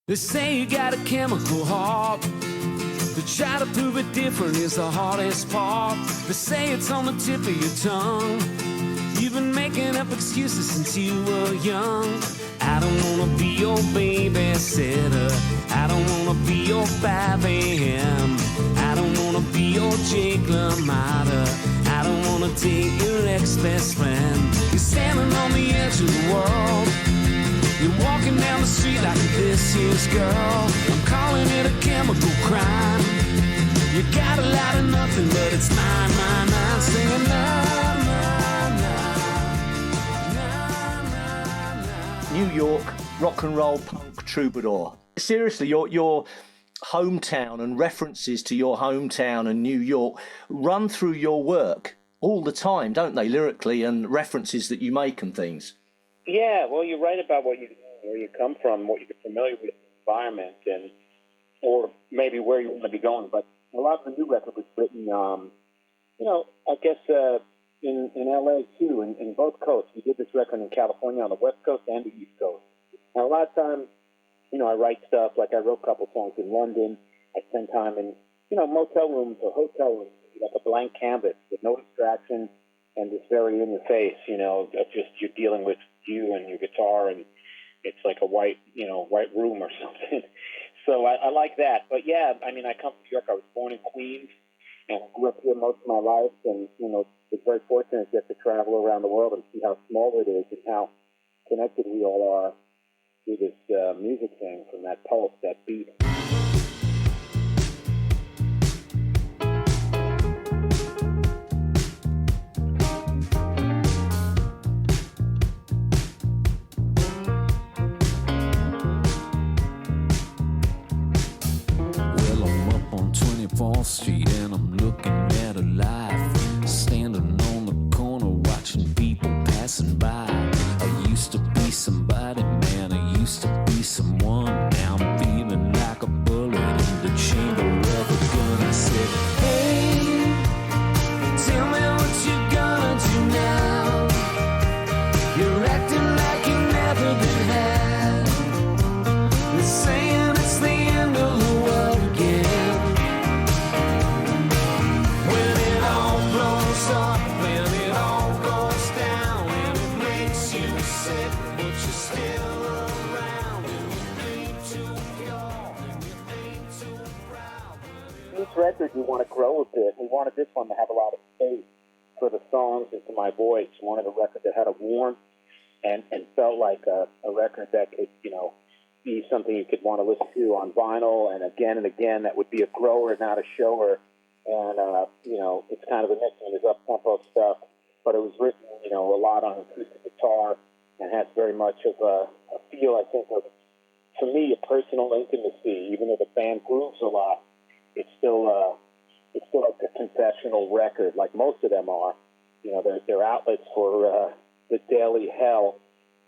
They say you got a chemical heart. To try to prove it different is the hardest part. They say it's on the tip of your tongue. You've been making up excuses since you were young. I don't wanna be your babysitter. I don't wanna be your 5 a.m. I don't wanna be your Jake LaMotta. I don't wanna date your ex-best friend. You're standing on the edge of the world. You're walking down the street like this year's girl. I'm calling it a chemical crime. You got a lot of nothing, but it's mine, mine, mine. Singing na, na, na, na, na. New York, rock and roll punk troubadour. Seriously, your hometown and references to your hometown and New York run through your work all the time, don't they, lyrically, and references that you make and things. Yeah, well, you're right about where you come from, what you're familiar with, the environment, and or maybe where you want to be going. But a lot of the new record was written, I guess in L.A. too, in both coasts. We did this record in California on the West Coast and the East Coast. And a lot of times, I write stuff, like I wrote a couple songs in London. I spend time in, motel rooms or hotel rooms, like a blank canvas with no distraction and just very in your face, just you're dealing with you and your guitar, and it's like a white room or something. So I like that. But yeah, I mean, I come from New York. I was born in Queens and I grew up here most of my life, and, was very fortunate to get to travel around the world and see how small it is and how connected we all are to this music thing, from that pulse, that beat. Street, and I'm looking at a life, standing on the corner watching people passing by. I used to be somebody, man, I used to be someone. Now I'm feeling like a bullet in the chamber of a gun. I said, hey, tell me what you gonna do now. You're acting like you never been had. They're saying it's the end of the world again. Up when it all goes down, and it makes you sick, but you're still around, and you ain't too pure, and you ain't too proud. Each record you want to grow a bit. We wanted this one to have a lot of space for the songs and for my voice. We wanted a record that had a warmth and felt like a record that could, be something you could want to listen to on vinyl and again, that would be a grower, not a shower. And, it's kind of a mix of his up-tempo stuff, but it was written, a lot on acoustic guitar and has very much of a feel, I think, of, to me, a personal intimacy. Even though the band grooves a lot, it's still like a confessional record, like most of them are. They're outlets for the daily hell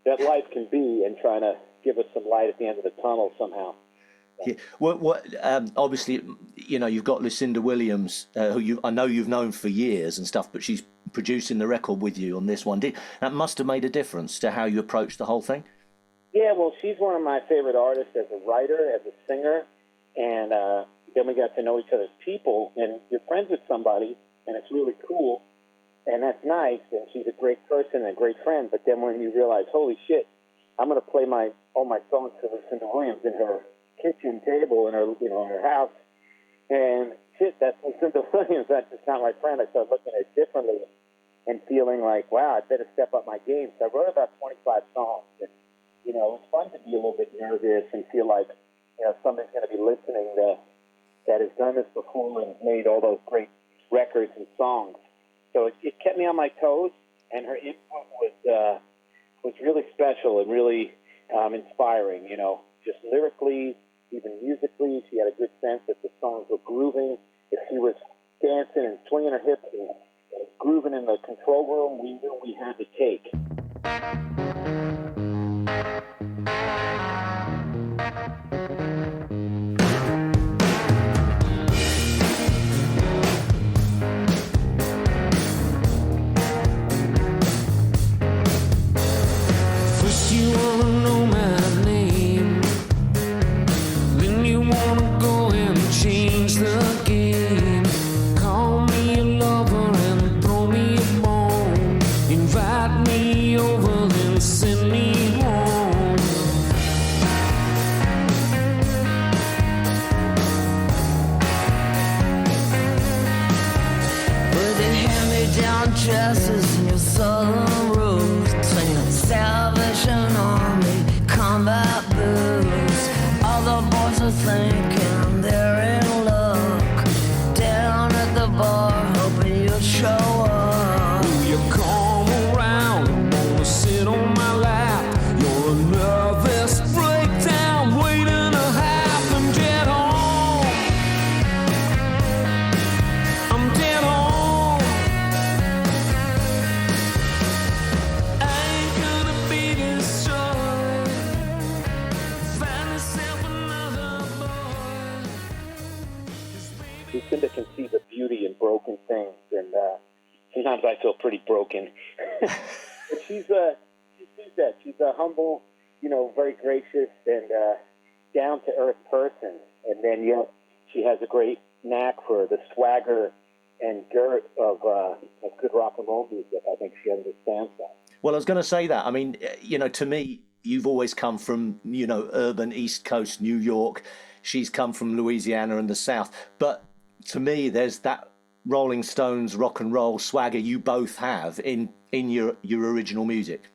that life can be, and trying to give us some light at the end of the tunnel somehow. Yeah. Obviously, you've got Lucinda Williams, who I know you've known for years and stuff, but she's producing the record with you on this one. That must have made a difference to how you approached the whole thing? Yeah, well, she's one of my favorite artists as a writer, as a singer, and then we got to know each other's people, and you're friends with somebody, and it's really cool, and that's nice, and she's a great person and a great friend, but then when you realize, holy shit, I'm going to play all my songs to Lucinda Williams in her kitchen table in her, in her house, and shit, that's Lucinda Williams. That's just not my friend. I started looking at it differently and feeling like, wow, I better step up my game. So I wrote about 25 songs, and it was fun to be a little bit nervous and feel like somebody's going to be listening that has done this before and made all those great records and songs. So it kept me on my toes, and her input was really special and really inspiring. Just lyrically, even musically, she had a good sense that the songs were grooving. If she was dancing and swinging her hips and grooving in the control room, we knew we had to take. First you wanna know my name, thinking they're in luck. Down at the bar, hoping you'll show up. Will you come around? I wanna sit on my lap. You're a nervous breakdown waiting to happen. Dead on. I'm dead on. I ain't gonna be destroyed. Find yourself another boy. Lucinda can see the beauty in broken things, and sometimes I feel pretty broken. But she sees that. She's a humble, very gracious and down-to-earth person, and then yet she has a great knack for the swagger and girth of good rock and roll music. I think she understands that. Well, I was going to say that. I mean, to me, you've always come from, urban East Coast New York. She's come from Louisiana and the South. But to me, there's that Rolling Stones rock and roll swagger you both have in your original music.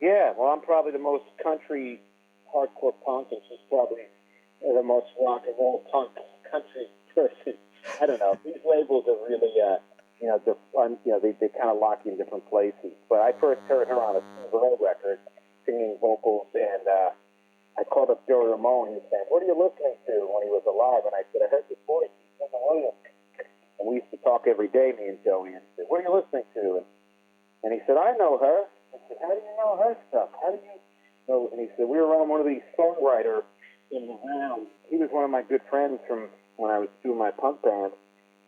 Yeah, well, I'm probably the most country hardcore punk, and she's probably the most rock and roll punk country person. I don't know. These labels are really, they kind of lock you in different places. But I first heard her on a Steve record, singing vocals, and I called up Joey Ramone. He said, "What are you listening to?" when he was alive, and I said, "I heard this voice, Lucinda Williams." And we used to talk every day, me and Joey, and said, "What are you listening to?" And he said, "I know her." I said, "How do you know her stuff? How do you know?" And he said, "We were on one of these songwriter in the round." He was one of my good friends from when I was doing my punk band,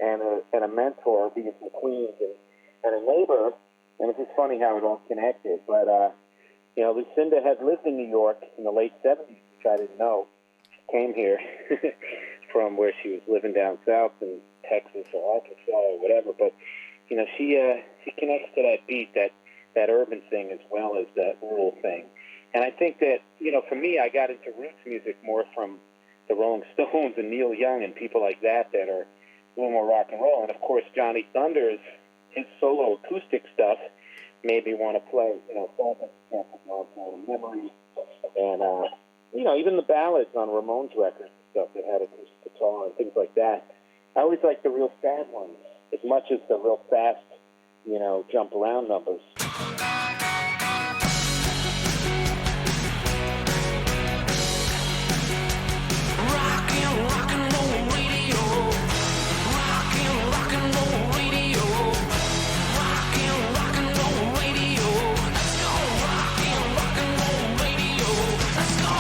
and a mentor, being from Queens, and a neighbor. And it's just funny how it all connected. But Lucinda had lived in New York in the late '70s, which I didn't know. She came here from where she was living down south in Texas or Arkansas or whatever. But she connects to that beat, that urban thing as well as that rural thing. And I think that for me, I got into roots music more from the Rolling Stones and Neil Young and people like that are a little more rock and roll. And of course, Johnny Thunders, his solo acoustic stuff made me want to play, Memory, and even the ballads on Ramones records and stuff that had acoustic guitar and things like that. I always like the real sad ones as much as the real fast, jump around numbers. Rock and roll radio. Rock and roll radio. Rock and roll radio. Let's go. Rock and roll radio. Let's go.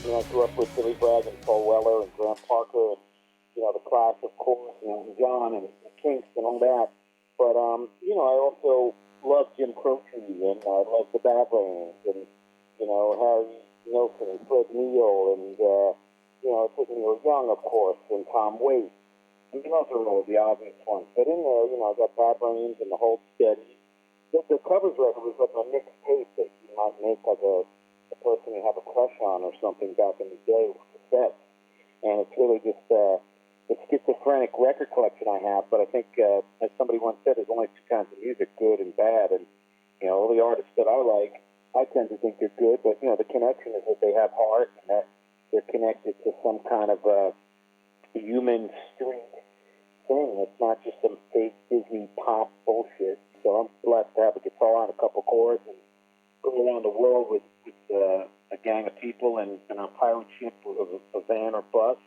I grew up with Billy Bragg and Paul Weller and Graham Parker and, the Clash, of course, and John and the Kinks and all that. But, I also love Jim Croce and I love the Bad Brains and, Harry Nilsson and Fred Neil and, Neil Young, of course, and Tom Waits. I mean, those are all the obvious ones. But in there, I got Bad Brains and the Hold Steady. The Covers record was like a mixed tape that you might make like a person you have a crush on or something back in the day with cassettes. And it's really just a schizophrenic record collection I have. But I think, as somebody once said, there's only two kinds of music, good and bad. And, all the artists that I like, I tend to think they're good. But, the connection is that they have heart and that they're connected to some kind of human street thing. It's not just some fake Disney pop bullshit. So I'm blessed to have a guitar and a couple chords and go around the world with a gang of people and a pirate ship with a van or bus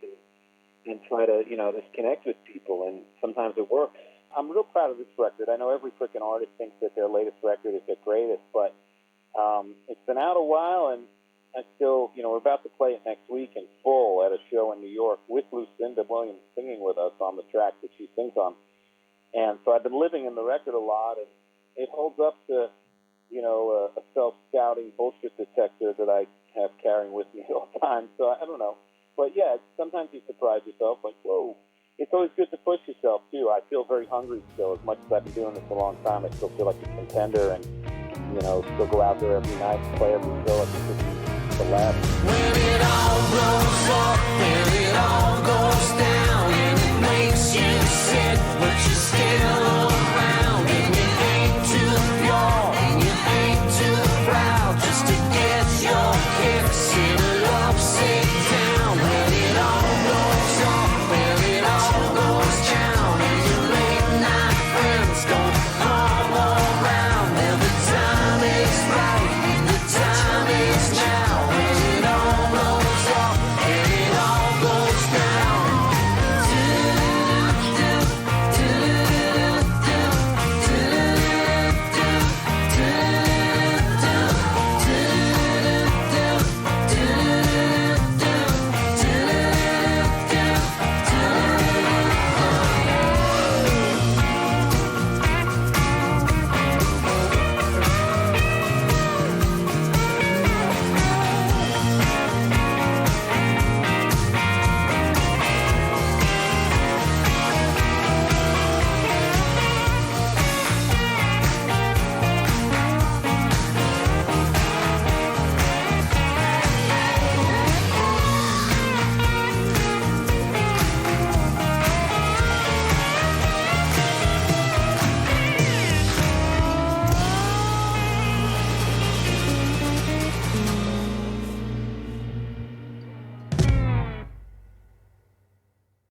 and try to, just connect with people. And sometimes it works. I'm real proud of this record. I know every freaking artist thinks that their latest record is their greatest, but it's been out a while, and I still, we're about to play it next week in full at a show in New York with Lucinda Williams singing with us on the track that she sings on. And so I've been living in the record a lot, and it holds up to, a self-scouting bullshit detector that I have carrying with me all the time. So I don't know. But yeah, sometimes you surprise yourself, like, whoa, it's always good to push yourself too. I feel very hungry still. As much as I've been doing this a long time, I still feel like a contender, and still go out there every night, play every show. I think this is the last. When it all blows up and it all goes down and it makes you sick, but you still